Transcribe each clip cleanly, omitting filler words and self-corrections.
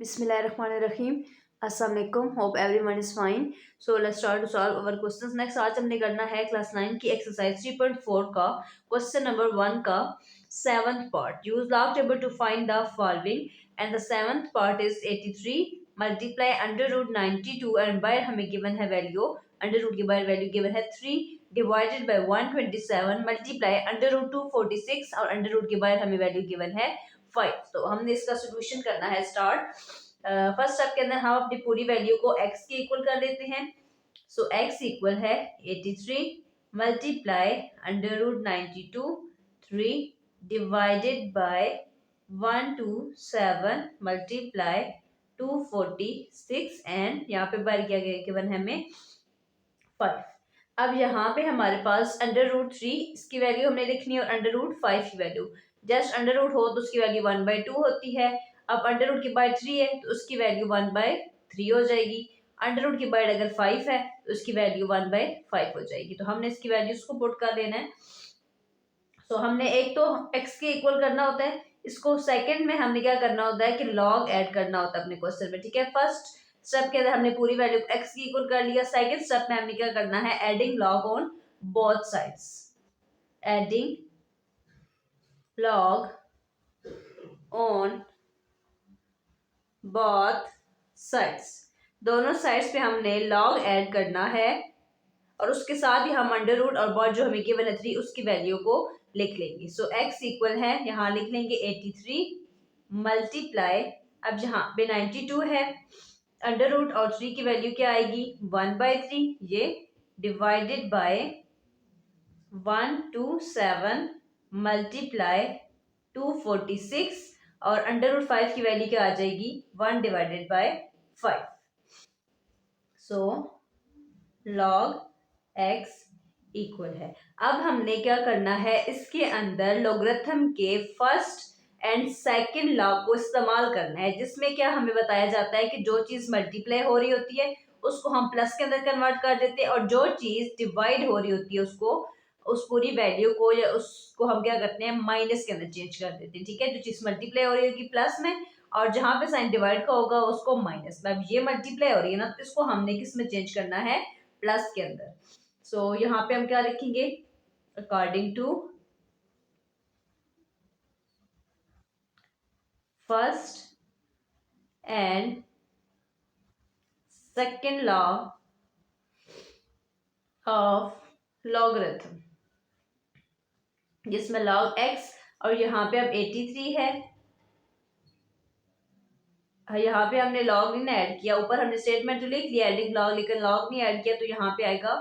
Bismillahirrahmanirrahim. Assalamu alaikum. Hope everyone is fine. So let's start to solve our questions. Next आज हमने करना है class 9 की exercise 3.4 का क्वेश्चन नंबर 1 का 7th part. Use log table to find the following and the 7th part is 83 multiply under root 92 and by हमें given है value under root की by value given है 3 divided by 127 multiply under root 246 और under root की by हमें value given है 5. तो हमने इसका सोल्यूशन करना है स्टार्ट. फर्स्ट स्टेप के अंदर हम अपनी पूरी वैल्यू को x के इक्वल कर लेते हैं. सो x इक्वल है 83 multiply under root 92 3 divided by 127 multiply 246 and यहाँ पे बार क्या गिवन है हमें 5. अब यहाँ पे हमारे पास अंडर रूट 3 इसकी वैल्यू हमने लिखनी है और अंडर रूट 5 की वैल्यू. जस्ट अंडर रूट हो तो उसकी वैल्यू 1/2 होती है. अब अंडर रूट की बाय 3 है तो उसकी वैल्यू 1/3 हो जाएगी. अंडर रूट की बाय अगर 5 है तो उसकी वैल्यू 1/5 हो जाएगी. तो हमने इसकी वैल्यूज को पुट कर लेना है. सो हमने एक तो x के इक्वल करना होता है. इसको सेकंड में हमने क्या करना होता है कि लॉग ऐड करना होता है अपने क्वेश्चन में. ठीक है, फर्स्ट स्टेप के अंदर हमने पूरी वैल्यू x की इक्वल कर लिया. सेकंड स्टेप में हमने क्या करना है adding log on both sides. Adding log on both sides. दोनों साइड्स पे हमने लॉग ऐड करना है और उसके साथ ही हम अंडर रूट और बॉट जो हमें गिवन है 3 उसकी वैल्यू को लिख लेंगे. सो x इक्वल है यहाँ लिख लेंगे 83 मल्टीप्लाई अब जहाँ पे 92 है अंडर रूट और 3 की वैल्यू क्या आएगी 1/3 ये डिवाइडेड बाय 127 मल्टीप्लाई 246 और अंडर रूट 5 की वैल्यू क्या आ जाएगी 1 divided by 5. So log x equal है. अब हमने क्या करना है इसके अंदर लोगरिथम के फर्स्ट एंड सेकंड लॉ को इस्तेमाल करना है जिसमें क्या हमें बताया जाता है कि जो चीज मल्टीप्लाई हो रही होती है उसको हम प्लस के अंदर कन्वर्ट कर देते हैं और जो चीज डिवाइड हो रही होती है उसको उस पूरी वैल्यू को या उसको हम क्या करते हैं माइनस के अंदर चेंज कर देते हैं. ठीक है, जो चीज मल्टीप्लाई हो रही होगी प्लस में और जहां पे साइन डिवाइड का होगा उसको माइनस में. अब ये मल्टीप्लाई हो रही है ना तो इसको हमने किस में चेंज करना है प्लस के अंदर. सो यहाँ पे हम क्या लिखेंगे according to first and second law of logarithm जिसमें लॉग x और यहाँ पे अब 83 है. यहाँ पे हमने लॉग नहीं ऐड किया, ऊपर हमने स्टेटमेंट तो लिख लिया एडिंग लॉग लेकिन लॉग नहीं ऐड किया तो यहाँ पे आएगा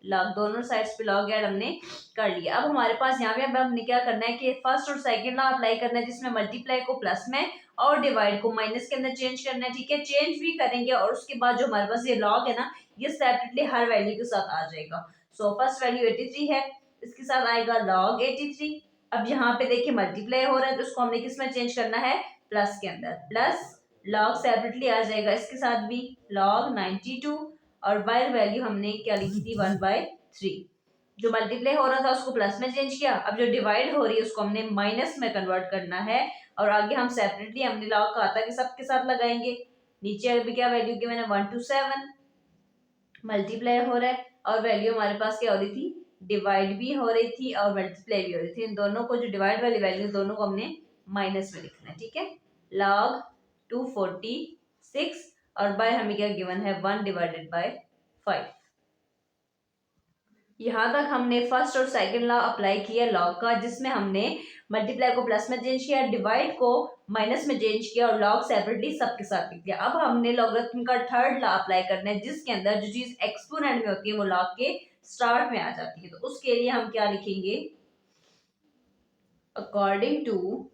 लॉग. दोनों साइड्स पे लॉग ऐड हमने कर लिया. अब हमारे पास यहाँ पे अब हमने क्या करना है कि फर्स्ट और सेकंड लॉ अप्लाई करना है जिसमें मल्टीप्लाई को प्लस में और डिवाइड को माइनस के अंदर चेंज करना है. ठीक है, चेंज भी करेंगे और उसके बाद जो हमारे पास ये लॉग है ना ये सेपरेटली हर वैल्यू के साथ आ जाएगा. सो फर्स्ट वैल्यू 83 है, इसके साथ आएगा लॉग 83. अब यहाँ पे देखिए मल्टीप्लाई हो रहा है तो उसको हमने किस में चेंज करना है प्लस के अंदर. प्लस लॉग सेपरेटली आ जाएगा इसके साथ भी लॉग 92 और बाय वैल्यू हमने क्या लिखी थी 1/3. जो मल्टीप्लाई हो रहा था उसको प्लस में चेंज किया. अब जो डिवाइड हो रही है उसको हमने माइनस में कन्वर्ट करना है और आगे हम सेपरेटली हमने लॉग का आता कि सबके साथ लगाएंगे. नीचे अभी क्या वैल्यू की मैंने 127 मल्टीप्लाई हो रहा है और वैल्यू हमारे पास क्या हो रही थी डिवाइड भी हो रही थी और मल्टीप्लाई भी हो रही थी. इन दोनों को जो डिवाइड वाली वैल्यू दोनों को हमने माइनस में लिखना है. ठीक है, लॉग 246 और बाय हमें क्या गिवन है 1 डिवाइडेड बाय 5. यहाँ तक हमने फर्स्ट और सेकंड लॉ अप्लाई किया लॉग का जिसमें हमने मल्टीप्लाई को प्लस में चेंज किया, डिवाइड को माइनस में चेंज किया और लॉग सेपरेटली सबके साथ लिख दिया. अब हमने लॉगरिथम का थर्ड लॉ अप्लाई करना है जिसके अंदर जो चीज एक्सपोनेंट में होती है वो लॉग के स्टार्ट में आ जाती है. तो उसके लिए हम क्या लिखेंगे अकॉर्डिंग टू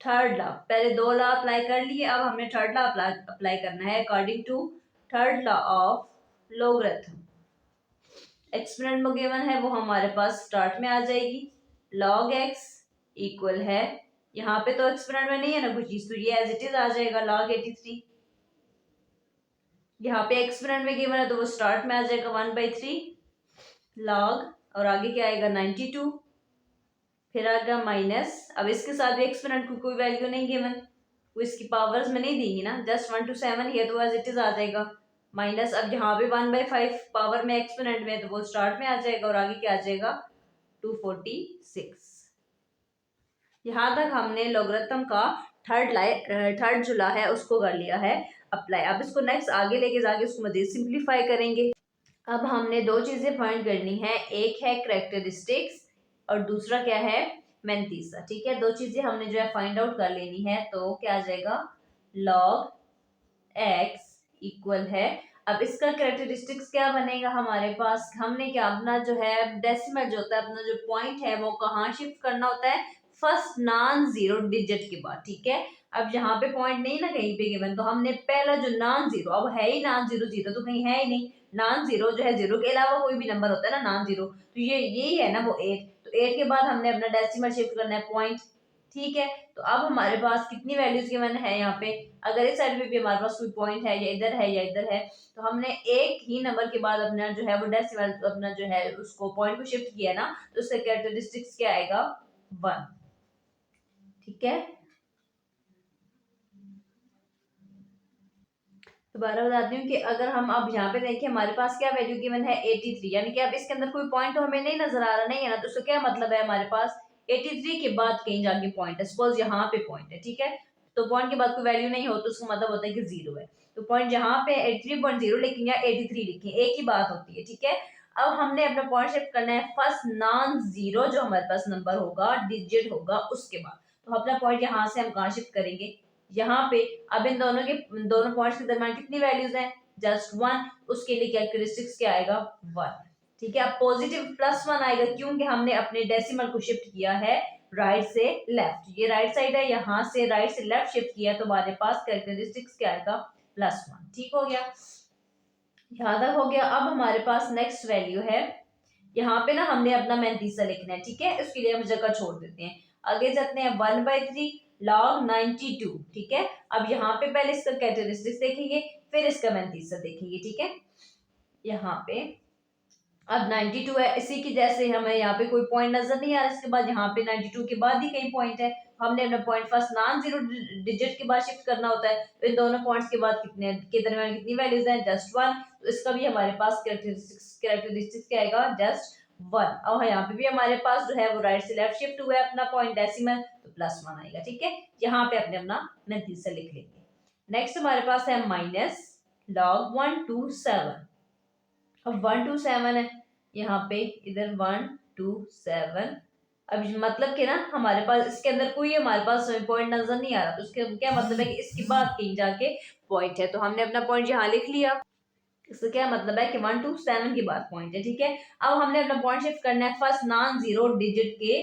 थर्ड लॉ. पहले दो लॉ अप्लाई कर लिए, अब हमने थर्ड लॉ अप्लाई करना है according to third law of logarithm. Exponent में गिवन है वो हमारे पास स्टार्ट में आ जाएगी. log x इक्वल है यहाँ पे तो एक्सपोनेंट में नहीं है ना कोई चीज तो ये एज इट इज आ जाएगा log 83. यहाँ पे एक्सपोनेंट में गिवन है तो वो स्टार्ट में आ जाएगा 1/3 log और आगे क्या आएगा 92 फिर आ गया माइनस, अब इसके साथ भी एक्सपोनेंट को कोई वैल्यू नहीं गिवन, वो इसकी पावर्स में नहीं देंगी ना, जस्ट 1 to 7 ही है तो एज इट इज आ जाएगा माइनस। अब यहाँ पे 1/5 पावर में एक्सपोनेंट में तो वो स्टार्ट में आ जाएगा और आगे क्या आ जाएगा 246। यहाँ तक हमने लॉगरिथम का थर्ड जो ला है उसको कर लिया है अप्लाई। अब इसको नेक्स्ट आगे लेके जाके उसको मजीद सिंप्लीफाई करेंगे। अब हमने दो चीजें फाइंड करनी है, एक है करेक्टरिस्टिक्स और दूसरा क्या है मैंतीसा। ठीक है, दो चीजें हमने जो है फाइंड आउट कर लेनी है। तो क्या आ जाएगा log x इक्वल है, अब इसका करेक्टरिस्टिक्स क्या बनेगा हमारे पास, हमने क्या अपना जो है डेसिमल जो होता है अपना जो पॉइंट है वो कहाँ शिफ्ट करना होता है, फर्स्ट नॉन जीरो डिजिट के बाद। ठीक है, अब यहाँ पे पॉइंट नहीं ना कहीं पे गिवन, तो हमने पहला जो नॉन जीरो, अब है ही नॉन जीरो, जीरो तो कहीं है ही नहीं, नॉन जीरो जो है जीरो के अलावा कोई भी नंबर होता है ना नॉन जीरो, तो ये यही है ना वो 8, तो 8 के बाद हमने अपना डेसिमल शिफ्ट करना है पॉइंट। ठीक है, तो अब हमारे पास कितनी वैल्यूज गिवन है यहाँ पे, अगर इस साइड पे भी हमारे पास कोई पॉइंट है या इधर है या इधर है, तो हमने एक ही नंबर के बाद अपना जो है वो डेसिमल अपना जो है उसको पॉइंट को शिफ्ट किया ना, तो उसका कैरेक्टरिस्टिक्स क्या आएगा 1। ठीक है, दोबारा बताती हूँ कि अगर हम अब यहाँ पे देखें हमारे पास क्या वैल्यू गिवन है 83, यानी कि अब इसके अंदर कोई पॉइंट तो हमें नहीं नजर आ रहा नहीं है ना, तो उसका क्या मतलब है हमारे पास 83 के बाद कहीं जाके पॉइंट है, सपोज यहाँ पे पॉइंट है। ठीक है, तो पॉइंट के बाद कोई वैल्यू नहीं हो तो उसका मतलब होता है कि जीरो है, तो पॉइंट यहाँ पे 83.0 लेकिन यहाँ 83 लिखे, एक ही बात होती है। ठीक है, अब हमने अपना पॉइंट शिफ्ट करना है फर्स्ट नॉन जीरो जो हमारे पास नंबर होगा डिजिट होगा उसके बाद, तो अपना पॉइंट यहाँ से हम कहाँ शिफ्ट करेंगे यहाँ पे। अब इन दोनों पॉइंट्स के दरम्यान कितनी वैल्यूज हैं, जस्ट 1, उसके लिए कैरेक्टरिस्टिक्स क्या आएगा 1। ठीक है, अब पॉजिटिव +1 आएगा क्योंकि हमने अपने डेसिमल को शिफ्ट किया है राइट से लेफ्ट, ये राइट साइड है, यहाँ से राइट से लेफ्ट शिफ्ट किया तो हमारे पास कैरेक्टरिस्टिक्स क्या आएगा +1। ठीक हो गया, यहाँ तक हो गया। अब हमारे पास नेक्स्ट वैल्यू है, यहाँ पे ना हमने अपना मैंतीसा लिखना है। ठीक है, इसके लिए हम जगह छोड़ देते हैं, आगे जाते हैं 1/3 log 92। ठीक है, अब यहाँ पे पहले इसका कैरेक्टरिस्टिक्स देखेंगे फिर इसका मैंतीसा देखेंगे। ठीक है, यहाँ पे अब 92 है, इसी की जैसे हमें यहाँ पे कोई पॉइंट नजर नहीं आ रहा, इसके बाद यहाँ पे 92 के बाद ही कहीं पॉइंट है, हमने अपना point first non zero digit के बाद शिफ्ट करना होता है, तो इन दोनों पॉइंट्स के बाद कितने के दरमियान कितनी वैल्यूज हैं जस्ट 1, तो इसका भी हमारे पास कैरेक्टरिस्टिक्स क्या आएगा जस्ट 1। और यहाँ पे भी हमारे पास जो है वो राइट से लेफ्ट शिफ्ट हुआ है अपना पॉइंट डेसिमल, तो +1 आएगा। ठीक है, यहाँ पे अपने अपना मैंतीसा लिख लेंगे। नेक्स्ट हमारे पास है माइनस log 127, अब 127 है यहाँ पे, इधर 127, अब मतलब कि ना हमारे पास इसके अंदर कोई हमारे पास पॉइंट नजर नहीं आ रहा, तो उसके क्या मतलब है कि इसके बाद कहीं जाके पॉइंट है, तो हमने अपना पॉइंट यहाँ लिख लिया। इसका क्या मतलब है कि 127 के बाद पॉइंट है। ठीक है, अब हमने अपना पॉइंट शिफ्ट करना है फर्स्ट नॉन जीरो डिजिट के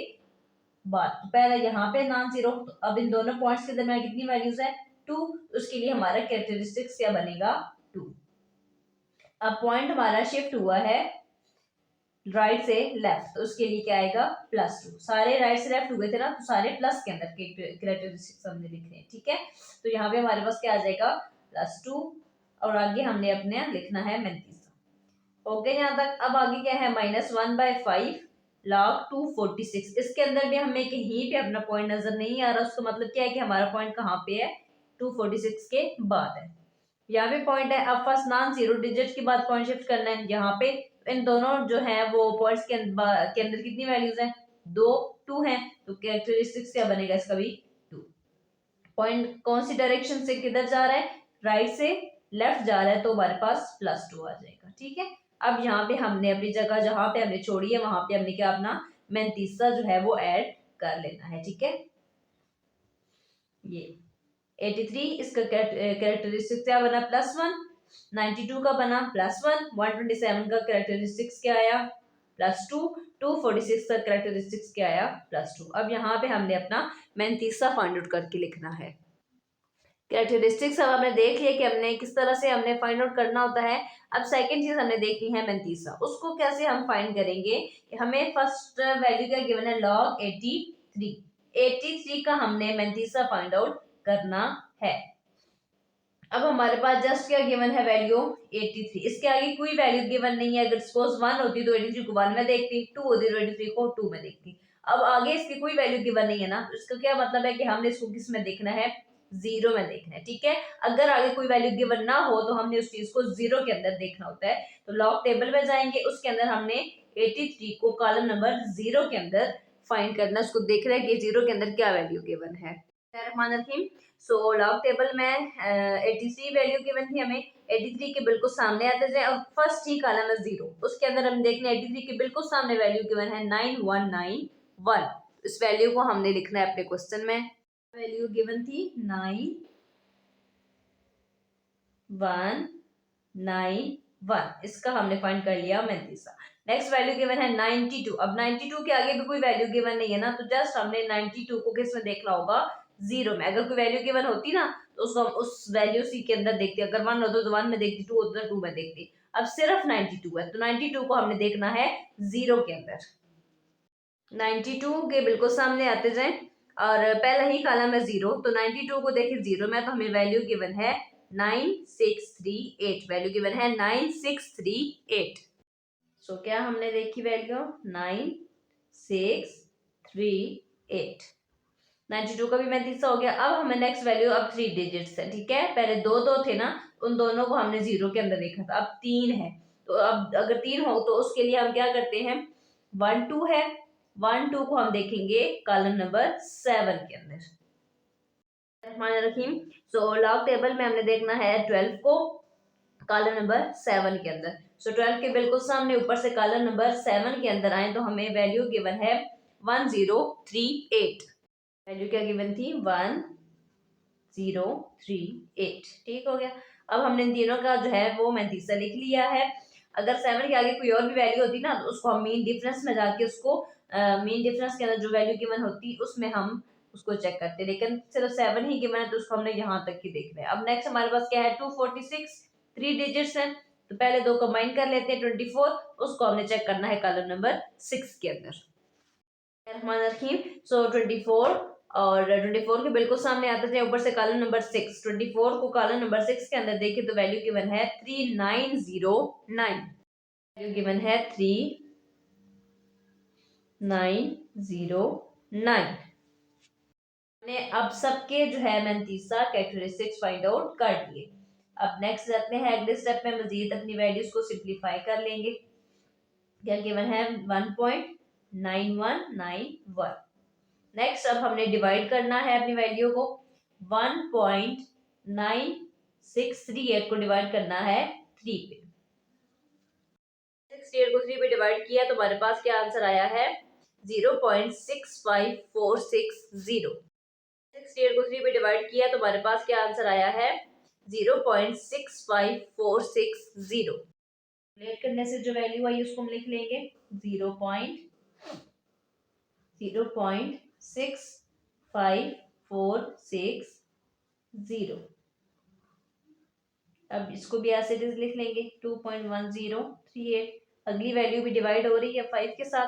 बाद, तो पहले यहाँ पे नॉन जीरो, तो अब इन दोनों पॉइंट्स के दरमियान कितनी वैल्यूज है 2, उसके लिए हमारा कैरेक्टरिस्टिक्स क्या बनेगा 2। अब पॉइंट हमारा शिफ्ट हुआ है राइट से लेफ्ट, तो उसके लिए क्या आएगा +2, सारे राइट से लेफ्ट हुए थे ना, तो सारे प्लस के अंदर कैरेक्टरिस्टिक्स हमने लिख रहे हैं। ठीक है, तो यहाँ पे हमारे पास क्या आ जाएगा +2 और आगे हमने अपने लिखना है मैंतीसा। ओके, यहाँ तक। अब आगे क्या है -1/5 log 246, इसके अंदर भी हमें कहीं पे अपना पॉइंट नजर नहीं आ रहा, उसका मतलब क्या है कि हमारा पॉइंट कहाँ पे है 246 के बाद है, यहाँ पे पॉइंट है। अब फर्स्ट नॉन जीरो डिजिट के बाद पॉइंट शिफ्ट करना है यहाँ पे, इन दोनों जो है वो पॉइंट्स के अंदर कितनी वैल्यूज हैं 2 है, तो कैरेक्टरिस्टिक्स क्या बनेगा इसका भी 2। पॉइंट कौन सी डायरेक्शन से किधर जा रहा है, राइट से लेफ्ट जा रहा है, तो हमारे पास +2 आ जाएगा। ठीक है, अब यहाँ पे हमने अपनी जगह जहां पे हमने छोड़ी है वहां पे हमने क्या अपना मैंतीसा जो है वो ऐड कर लेना है। ठीक है, ये 83 इसका कैरेक्टरिस्टिक्स क्या बना +1, 92 का बना +1, 127 का कैरेक्टरिस्टिक्स क्या आया +2, 246 का कैरेक्टरिस्टिक्स क्या आया +2। अब यहाँ पे हमने अपना मैंतीसा फाइंड आउट करके लिखना है। कैरेक्टरिस्टिक्स अब हमने देख लिया कि हमने किस तरह से हमने फाइंड आउट करना होता है। अब सेकंड चीज हमने देखनी है मैंतीसा, उसको कैसे हम फाइंड करेंगे कि हमें फर्स्ट वैल्यू क्या गिवन है log 83, 83 का हमने मैंतीसा फाइंड आउट करना है। अब हमारे पास जस्ट क्या गिवन है वैल्यू 83, इसके आगे कोई वैल्यू गिवन नहीं है, अगर सपोज 1 होती तो 83 को 1 में देखती, 2 होती तो 83 को 2 में देखती। अब आगे इसकी कोई वैल्यू गिवन नहीं है ना, तो इसका क्या मतलब है कि हमने इसको किस में देखना है, जीरो में देखना है। ठीक है, अगर आगे कोई वैल्यू गिवन ना हो तो हमने उस चीज को जीरो के अंदर देखना होता है। तो लॉग टेबल में जाएंगे, उसके अंदर हमने 83 को कॉलम नंबर जीरो के अंदर फाइंड करना, उसको देखना है कि जीरो के अंदर क्या वैल्यू गिवन है। सो लॉग टेबल में 83 वैल्यू गिवन थी हमें, 83 के बिल्कुल सामने आते जाए और फर्स्ट ही कॉलम है जीरो, उसके अंदर हम देखने 83 के बिल्कुल सामने वैल्यू गिवन है 9191। इस वैल्यू को हमने लिखना है अपने क्वेश्चन में। वैल्यू गिवन थी 9191, इसका हमने फाइंड कर लिया 35। नेक्स्ट वैल्यू गिवन है 92। अब 92 के आगे भी कोई वैल्यू गिवन नहीं है ना, तो जस्ट हमने 92 को किस में देखना होगा, जीरो में। अगर कोई वैल्यू गिवन होती ना तो उसको हम उस वैल्यू सी के अंदर देखते, अगर 1 होता तो 1 में देखती, 2 होता तो 2 में देखती। अब सिर्फ 92 है तो 92 को हमने देखना है जीरो के अंदर। 92 के बिल्कुल सामने आते जाए और पहला ही कॉलम है जीरो, तो 92 को देखिए जीरो में, तो हमें वैल्यू गिवन है 9638। वैल्यू गिवन है 9638। सो क्या हमने देखी वैल्यू 9638। 92 का भी 35 हो गया। अब हमें नेक्स्ट वैल्यू, अब 3 डिजिट्स है। ठीक है, पहले दो दो थे ना, उन दोनों को हमने जीरो के अंदर देखा था, अब 3 है। तो अब अगर 3 हो तो उसके लिए हम क्या करते हैं, 1 2 है, 1 2 को हम देखेंगे कॉलम नंबर 7 के अंदर। रहीम। सो लॉग टेबल में हमने देखना है 12 को कॉलम नंबर 7 के अंदर। सो 12 के बिल्कुल सामने ऊपर से कॉलम नंबर 7 के अंदर आए तो हमें वैल्यू गिवन है 1038। वैल्यू क्या गिवन थी, 1038। ठीक हो गया। अब हमने इन तीनों का जो है वो मैंतीसा लिख लिया है। अगर 7 के आगे कोई और भी वैल्यू होती ना तो उसको हम मीन डिफरेंस में जाके उसको मीन डिफरेंस के अंदर जो वैल्यू गिवन होती उसमें हम उसको चेक करते, लेकिन सिर्फ 7 ही गिवन है तो उसको हमने यहाँ तक ही देखना है। अब नेक्स्ट हमारे पास क्या है, 246, 3 डिजिट्स है, तो पहले दो कंबाइन कर लेते हैं 24, उसको हमने चेक करना है कॉलम नंबर 6 के अंदर। सो 24 और 24 के बिल्कुल सामने आते थे ऊपर से कॉलम नंबर 6। 24 को कॉलम नंबर 6 के अंदर देखें तो वैल्यू गिवन है 3909। वैल्यू गिवन है 3909। ने अब सबके जो है मैंतीसा कैरेक्टरिस्टिक्स फाइंड आउट कर दिए। अब नेक्स्ट जाते हैं अगले स्टेप में, मजीद अपनी वैल्यूज को सिंप्लीफाई कर लेंगे। क्या गिवन है 1.9191। नेक्स्ट अब हमने डिवाइड करना है अपनी वैल्यू को, 1.9638 को डिवाइड करना है 3 पे। 68 को 3 पे डिवाइड किया तो हमारे पास क्या आंसर आया है, 0.65460। 68 को 3 पे डिवाइड किया तो हमारे पास क्या आंसर आया है, 0.65460। कैलकुलेट करने से जो वैल्यू आई उसको हम लिख लेंगे 0.65460। अब इसको भी ऐसे लिख लेंगे 2.1038। अगली वैल्यू भी डिवाइड हो रही है 5 के साथ,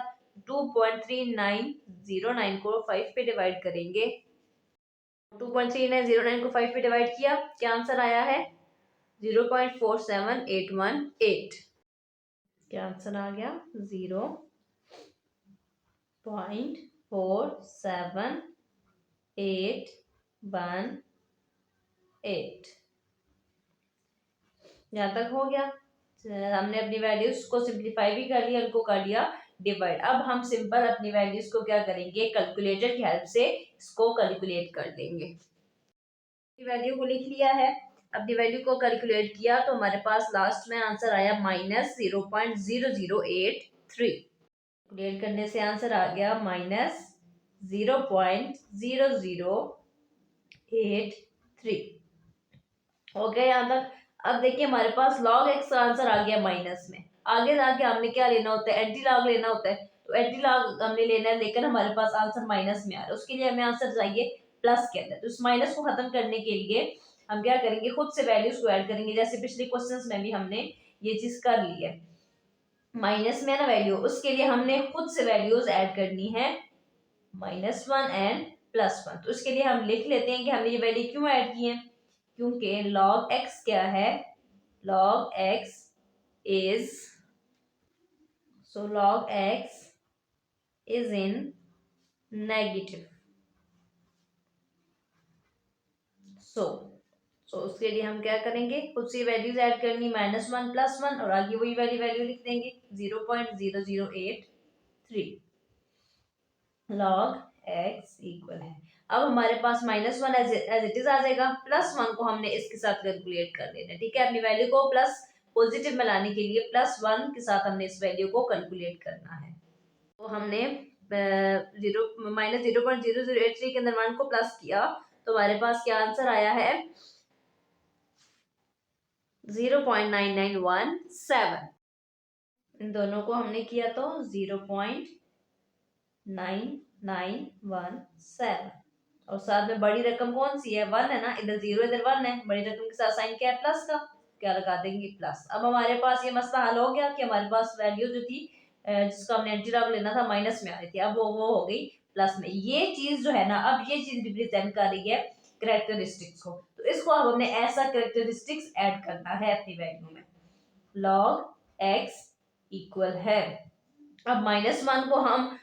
2.3909 को 5 पे डिवाइड करेंगे। 2.3909 को 5 पे डिवाइड किया, क्या आंसर आया है 0.47818। क्या आंसर आ गया 0.47818। यहाँ तक हो गया। हमने अपनी वैल्यूज को सिंप्लीफाई भी कर लिया, उनको कर लिया डिवाइड। अब हम सिंपल अपनी वैल्यूज को क्या करेंगे, कैलकुलेटर की हेल्प से इसको कैलकुलेट कर देंगे। वैल्यू को लिख लिया है, अपनी वैल्यू को कैलकुलेट किया तो हमारे पास लास्ट में आंसर आया -0.0083। कैलकुलेट करने से आंसर आ गया -0.0083। हो गया यहाँ तक। अब देखिए हमारे पास log x का आंसर आ गया माइनस में। आगे जाके हमने क्या लेना होता है, एंटी लॉग लेना होता है, तो एंटी लॉग हमने लेना है, लेकिन हमारे पास आंसर माइनस में आ रहा है, उसके लिए हमें आंसर चाहिए प्लस के अंदर। तो इस माइनस को खत्म करने के लिए हम क्या करेंगे, खुद से वैल्यूज को ऐड करेंगे। जैसे पिछले क्वेश्चंस में भी हमने ये चीज कर ली है, माइनस में ना वैल्यू, उसके लिए हमने खुद से वैल्यूज ऐड करनी है -1 एंड +1। तो उसके लिए हम लिख लेते हैं कि हमने ये वैल्यू क्यों ऐड की है, क्योंकि log x क्या है, log x is, so log x is in negative. So उसके लिए हम क्या करेंगे, कुछ सी वैल्यूज ऐड करनी, -1 +1 और आगे वही वाली वैल्यू लिख देंगे 0.0083 log x इक्वल है। अब हमारे पास -1 एज इट इज आ जाएगा, +1 को हमने इसके साथ कैलकुलेट कर लेना है, ठीक है। अपनी वैल्यू को प्लस पॉजिटिव में लाने के लिए +1 के साथ हमने इस वैल्यू को कैलकुलेट करना है। तो हमने -0.0083 के अंदर 1 को प्लस किया तो हमारे पास क्या आंसर आया है 0.9917। इन दोनों को हमने किया तो 0.9917 और साथ में बड़ी रकम कौन सी है 1 है ना, इधर 0 इधर 1 है, बड़ी रकम के साथ साइन क्या है प्लस का, क्या लगा देंगे प्लस। अब हमारे पास ये मसला हल हो गया कि हमारे पास वैल्यू जो थी जिसका हमने एंटी लॉग लेना था माइनस में आ रही थी, अब वो हो गई प्लस में। ये चीज जो है ना, अब ये चीज रिप्रेजेंट कर रही है कैरेक्टरिस्टिक्स को, तो इसको अब हमने ऐसा कैरेक्टरिस्टिक्स ऐड करना है अपनी वैल्यू में। log x इक्वल है, अब -1 को हम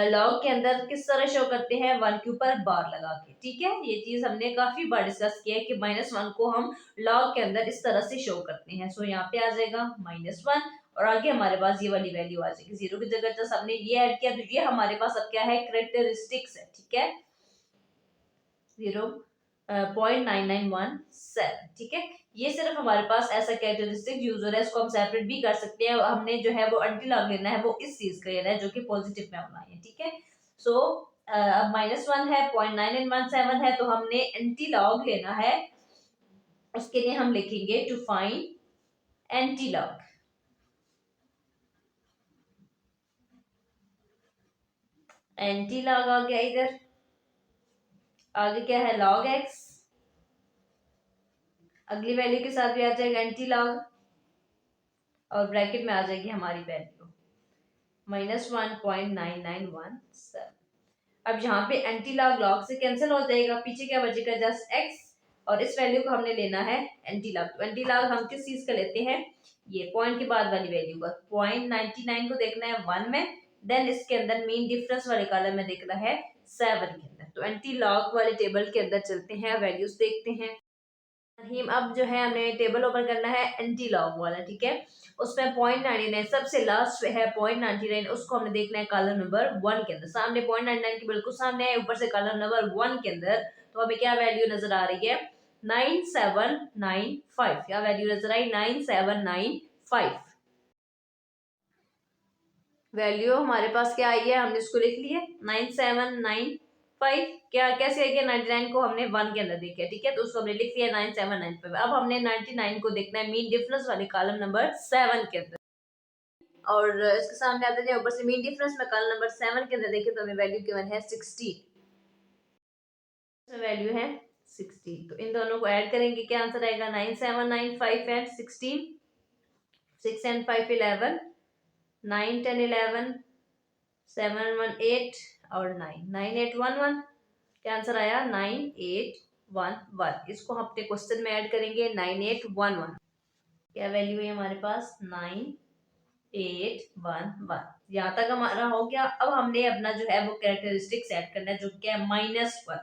लॉग के अंदर किस तरह शो करते हैं 1 के ऊपर बार लगा के, ठीक है। ये चीज हमने काफी बार डिस्कस किया है कि -1 को हम लॉग के अंदर इस तरह से शो करते हैं। सो यहाँ पे आ जाएगा -1 और आगे हमारे पास ये वाली वैल्यू आ जाएगी 0 की जगह, जस्ट हमने ये ऐड किया तो ये हमारे पास अब क्या है कैरेक्टरिस्टिक्स है, ठीक है 0.9917, ठीक है। ये सिर्फ हमारे पास ऐसा कैरेक्टरिस्टिक यूज हो रहा है, इसको हम सेपरेट भी कर सकते हैं। हमने जो है वो एंटी लॉग लेना है वो इस चीज का लेना है जो कि पॉजिटिव में होना है, ठीक है। सो अब -1 है 0.9917 है तो हमने एंटी लॉग लेना है, उसके लिए हम लिखेंगे to find antilog. Antilog आ गया इधर, आगे क्या है log x, अगली वैल्यू के साथ भी आ जाएगा एंटी लॉग और ब्रैकेट में आ जाएगी हमारी वैल्यू -1.9917। अब यहाँ पे एंटी लॉग लॉग से कैंसिल हो जाएगा, पीछे क्या बचेगा जस्ट x और इस वैल्यू को हमने लेना है एंटी लॉग। तो एंटी लॉग हम किस चीज का लेते हैं, ये पॉइंट के बाद वाली वैल्यू का, 0.99 को देखना है 1 में, देन इसके अंदर मीन डिफरेंस वाले कॉलम में देखना है 7 के अंदर। तो एंटी लॉग वाले टेबल के अंदर चलते हैं, वैल्यूज देखते हैं। अब जो है हमें टेबल ओपन करना है एंटी लॉग वाला, ठीक है। उसमें 0.99 सबसे लास्ट है 0.99, उसको हमने देखना है कॉलम नंबर 1 के अंदर, सामने 0.99 के बिल्कुल सामने है, ऊपर से कॉलम नंबर 1 के अंदर। तो हमें क्या वैल्यू नजर आ रही है 9795, क्या वैल्यू नजर आई 9795 वैल्यू हमारे पास क्या आई है, हमने इसको लिख लिया 9795। क्या कैसे आई है 99 को हमने 1 के अंदर देखा, ठीक है, तो उसको हमने लिख लिया 9795। अब हमने 99 को देखना है मीन डिफरेंस वाले कॉलम नंबर 7 के अंदर और इसके सामने आते हैं ऊपर से मीन डिफरेंस में कॉलम नंबर 7 के अंदर देखें तो हमें वैल्यू गिवन है 16, वैल्यू है 16। तो इन दोनों को ऐड करेंगे क्या आंसर आएगा 9795 एंड 16, 6 एंड 5 11, 9 10 11, 7 1 8 और 9 9811, क्या आंसर आया 9811। इसको हम अपने क्वेश्चन में ऐड करेंगे 9811, क्या वैल्यू है हमारे पास 9811। यहाँ तक हमारा हो गया। अब हमने अपना जो है वो कैरेक्टरिस्टिक सेट करना है जो क्या है -1।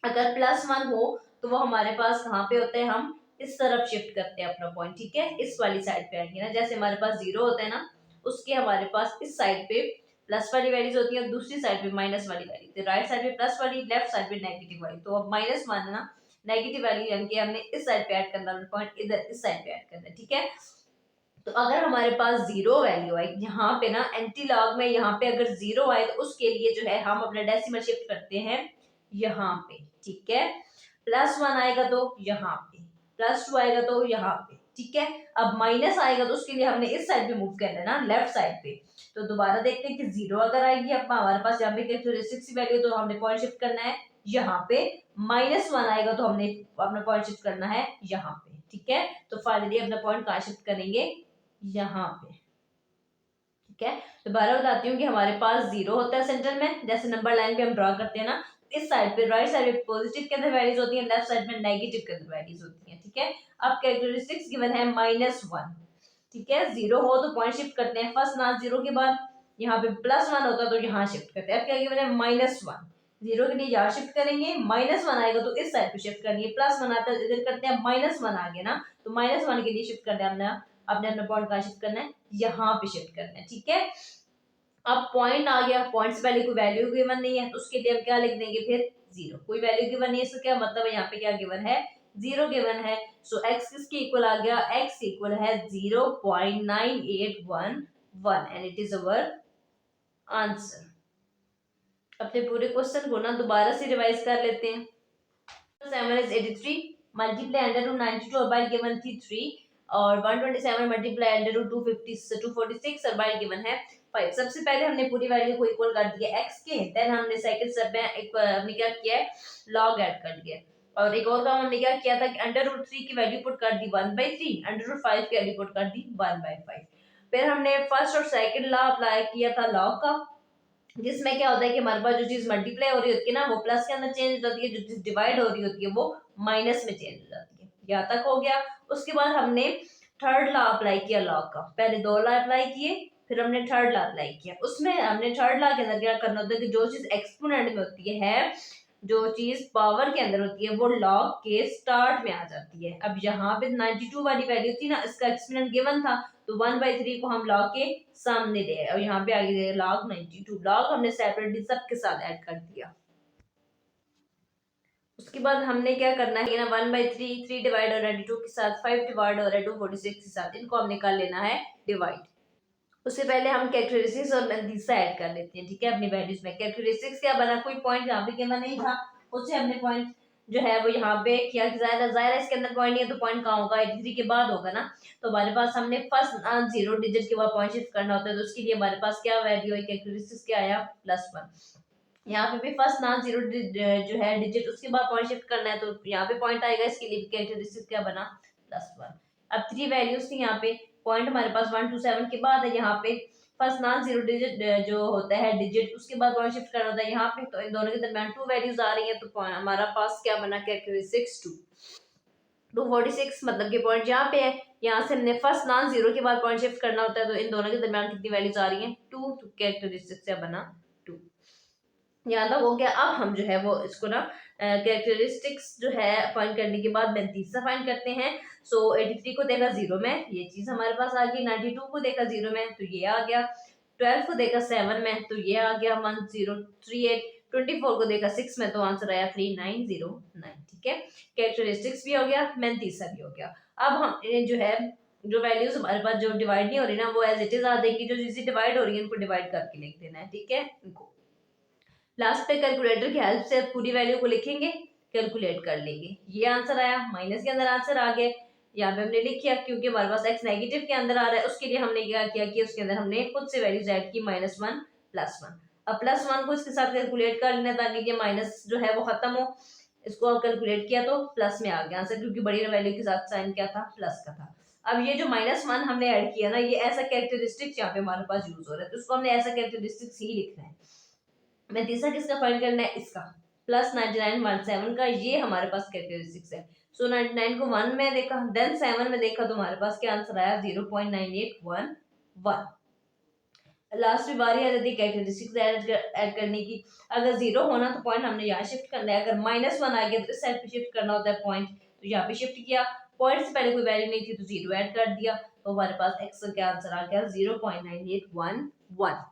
अगर +1 हो तो वो हमारे पास कहाँ पे होते हैं, हम इस तरफ शिफ्ट करते हैं अपना पॉइंट, ठीक है, इस वाली साइड पे आएंगे ना, जैसे हमारे पास 0 होता है ना, उसके हमारे पास इस साइड पे प्लस वाली वैल्यूज होती है, दूसरी साइड पे माइनस वाली वैल्यू, तो राइट साइड पे प्लस वाली, लेफ्ट साइड पे नेगेटिव वाली। तो अब -1 है ना, नेगेटिव वैल्यू यानी कि हमने इस साइड पे ऐड करना है पॉइंट, इधर इस साइड पे ऐड करना है, ठीक है। तो अगर हमारे पास 0 वैल्यू आई यहाँ पे ना एंटी लॉग में, यहाँ पे अगर 0 आए तो उसके लिए जो है हम अपना डेसिमल शिफ्ट करते हैं यहाँ पे, ठीक है। +1 आएगा तो यहाँ पे, +2 आएगा तो यहाँ पे, ठीक है। अब माइनस आएगा तो उसके लिए हमने इस साइड पे मूव करना है ना, लेफ्ट साइड पे। तो दोबारा देखते हैं कि 0 अगर आएगी अब हमारे पास यहाँ पे कैरेक्टरिस्टिक्स वैल्यू, तो हमने पॉइंट शिफ्ट करना है यहाँ पे। -1 आएगा तो हमने अपना पॉइंट शिफ्ट करना है यहाँ पे, ठीक है। तो फाइनली अपना पॉइंट कहाँ शिफ्ट करेंगे, यहाँ पे, ठीक है। दोबारा बताती हूँ कि हमारे पास 0 होता है सेंटर में, जैसे नंबर लाइन पे हम ड्रॉ करते हैं ना, इस साइड पे राइट साइड पे पॉजिटिव के अंदर वैल्यूज होती है, लेफ्ट साइड में नेगेटिव के अंदर वैल्यूज होती है, ठीक है। अब कैरेक्टरिस्टिक्स गिवन है -1, ठीक है। 0 हो तो पॉइंट शिफ्ट करते हैं फर्स्ट ना 0 के बाद, यहाँ पे +1 होता तो यहाँ शिफ्ट करते हैं। अब क्या गिवन है -1, 0 के लिए यहाँ शिफ्ट करेंगे, -1 आएगा तो इस साइड पे शिफ्ट करनी है, +1 आता है इधर करते हैं, -1 आ गया ना, तो -1 के लिए शिफ्ट करना है हमने, अपने अपने पॉइंट कहाँ शिफ्ट करना है, यहाँ पे शिफ्ट करना है, ठीक है। अब पॉइंट आ गया, पॉइंट से पहले कोई वैल्यू गिवन नहीं है तो उसके लिए हम क्या लिख देंगे फिर 0, कोई वैल्यू गिवन नहीं है, इसका क्या मतलब है, यहाँ पे क्या गिवन है, 0 गिवन है। सो x किसके इक्वल आ गया, x इक्वल है 0.9811 and it is our answer. अपने पूरे क्वेश्चन को ना दोबारा से रिवाइज कर लेते हैं। 7 is 83 multiply under root 92 और by given थी 3 और 127 multiply under root 246 और by given है 5। सबसे पहले हमने पूरी वैल्यू को इक्वल कर दिया x के, देन हमने सेकंड स्टेप में हमने क्या किया है, log ऐड कर दिया। और एक और काम हमने क्या किया था कि अंडर रूट 3 की वैल्यू पुट कर दी 1/3, अंडर रूट 5 की वैल्यू पुट कर दी 1/5। फिर हमने फर्स्ट और सेकंड लॉ अप्लाई किया था log का, जिसमें क्या होता है कि हमारे पास जो चीज मल्टीप्लाई हो रही होती है ना वो प्लस के अंदर चेंज हो जाती है, जो चीज डिवाइड हो रही होती है वो माइनस में चेंज हो जाती है। यहाँ तक हो गया। उसके बाद हमने थर्ड लॉ अप्लाई किया लॉग का, पहले 2 लॉ अप्लाई किए फिर हमने थर्ड लॉ अप्लाई किया। उसमें हमने थर्ड लॉ के अंदर क्या करना होता है कि जो चीज एक्सपोनेंट में होती है, जो चीज पावर के अंदर होती है वो लॉग के स्टार्ट में आ जाती है। अब यहाँ पे 92 वाली वैल्यू थी ना, इसका एक्सपोनेंट गिवन था तो 1/3 को हम लॉग के सामने ले आए और यहाँ पे आगे दे लॉग 92, लॉग हमने सेपरेटली सबके साथ ऐड कर दिया। उसके बाद हमने क्या करना है ना, 1/3 3 डिवाइड हो रहा है 92 के साथ, 5 डिवाइड हो रहा है 246 के साथ, इनको हमने कर लेना है डिवाइड। उससे पहले हम कैरेक्टरिस्टिक्स और मंदीसा ऐड कर लेते हैं, ठीक है, अपनी वैल्यूज में। कैरेक्टरिस्टिक्स क्या बना, कोई पॉइंट यहाँ पे गिवन नहीं था, उससे हमने पॉइंट जो है वो यहाँ पे किया, जाहिर है इसके अंदर पॉइंट नहीं है तो पॉइंट कहाँ होगा, 83 के बाद होगा ना। तो हमारे पास हमने फर्स्ट 0 डिजिट के बाद पॉइंट शिफ्ट करना होता है, तो उसके लिए हमारे पास क्या वैल्यू है, कैरेक्टरिस्टिक्स क्या आया +1। यहाँ पे भी फर्स्ट 0 जो है डिजिट उसके बाद पॉइंट शिफ्ट करना है, तो यहाँ पे पॉइंट आएगा, इसके लिए कैरेक्टरिस्टिक्स क्या बना +1। अब 3 वैल्यूज थी यहाँ पे, पॉइंट हमारे पास 127 के बाद है, यहाँ पे फर्स्ट 0 डिजिट जो होता है डिजिट उसके बाद पॉइंट शिफ्ट करना होता है यहाँ पे, तो इन दोनों के दरमियान 2 वैल्यूज आ रही हैं, तो हमारा पास क्या बना, कैरेक्टरिस्टिक्स 246, मतलब कि पॉइंट यहाँ पे है, यहाँ से हमने फर्स्ट 0 के बाद पॉइंट शिफ्ट करना होता है, तो इन दोनों के दरमियान कितनी वैल्यूज आ रही हैं 2, तो कैरेक्टरिस्टिक्स क्या बना 2। यहाँ तक हो गया। अब हम जो है वो इसको ना कैरेक्टरिस्टिक्स जो है फाइंड करने के बाद 32 फाइंड करते हैं। सो 83 को देखा 0 में, ये चीज हमारे पास आ गई, 92 को देखा 0 में तो ये आ गया, 12 को देखा 7 में तो ये आ गया 1038, 24 को देखा 6 में तो आंसर आया 3909, ठीक है। कैरेक्टरिस्टिक्स भी हो गया, 32 भी हो गया। अब हम जो है जो वैल्यूज हमारे पास जो डिवाइड नहीं हो रही ना वो एज इट इज आ जाएंगी, जो चीजें डिवाइड हो रही है उनको डिवाइड करके लिख देना है, ठीक है। इनको लास्ट पे कैलकुलेटर की हेल्प से पूरी वैल्यू को लिखेंगे, कैलकुलेट कर लेंगे। ये आंसर आया, माइनस के अंदर आंसर आ गया, यहाँ पे हमने लिख किया क्योंकि हमारे पास x नेगेटिव के अंदर आ रहा है, उसके लिए हमने क्या किया कि उसके अंदर हमने खुद से वैल्यूज ऐड की -1 +1। अब +1 को इसके साथ कैलकुलेट कर लेना ताकि ये माइनस जो है वो खत्म हो, इसको अब कैलकुलेट किया तो प्लस में आ गया आंसर, क्योंकि बड़ी वैल्यू के साथ साइन क्या था, प्लस का था। अब ये जो -1 हमने ऐड किया ना, ये ऐसा कैरेक्टरिस्टिक्स यहाँ पे हमारे पास यूज हो रहा है, तो इसको हमने ऐसा कैरेक्टरिस्टिक्स ही लिखना है। मैं तीसरा किसका फाइंड करना है, इसका +9917 का, ये हमारे पास कैरेक्टरिस्टिक्स है। सो 99 को 1 में देखा, देन 7 में देखा तो हमारे पास क्या आंसर आया 0.9811। लास्ट में बारी आ जाती है कैरेक्टरिस्टिक्स ऐड करने की। अगर 0 होना तो पॉइंट हमने यहाँ शिफ्ट करना है, अगर -1 आ गया तो इस साइड पे शिफ्ट करना होता है पॉइंट, तो यहाँ पे शिफ्ट किया, पॉइंट से पहले कोई वैल्यू नहीं थी तो 0 ऐड कर दिया, तो हमारे पास x का आंसर आ गया 0.9811।